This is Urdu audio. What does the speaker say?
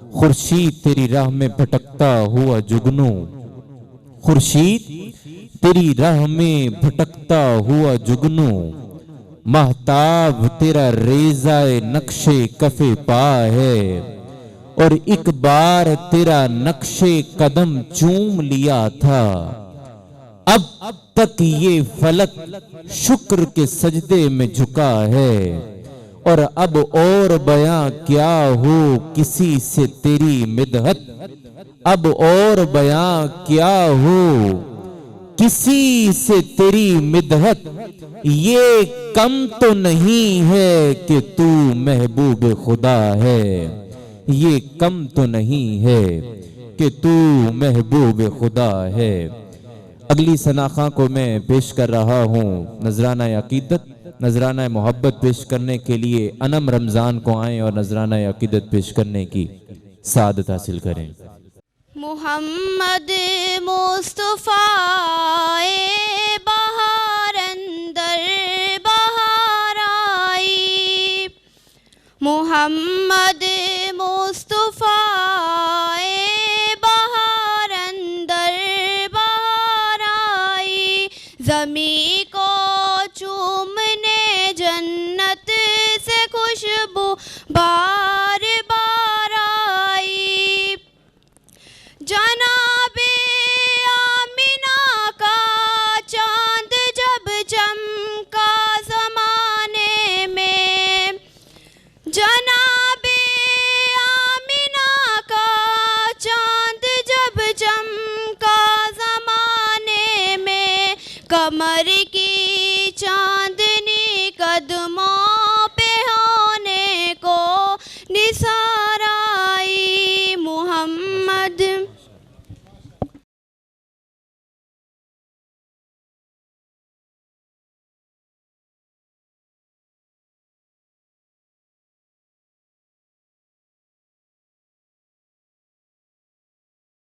خورشید تیری راہ میں بھٹکتا ہوا جگنو، خورشید تیری راہ میں بھٹکتا ہوا جگنو، مہتاب تیرا ریزہ نقش کف پا ہے، اور ایک بار تیرا نقش قدم چوم لیا تھا، اب تک یہ فلک شکر کے سجدے میں جھکا ہے، اور اب اور بیاں کیا ہو کسی سے تیری مدحت، اب اور بیاں کیا ہو کسی سے تیری مدحت، یہ کم تو نہیں ہے کہ تو محبوب خدا ہے، یہ کم تو نہیں ہے کہ تو محبوب خدا ہے۔ اگلی ثناخواں کو میں پیش کر رہا ہوں نذرانہ عقیدت، نذرانہ محبت پیش کرنے کے لیے انم رمضان کو آئیں اور نذرانہ عقیدت پیش کرنے کی سعادت حاصل کریں۔ محمد مصطفیٰ بہار اندر بہار آئی، محمد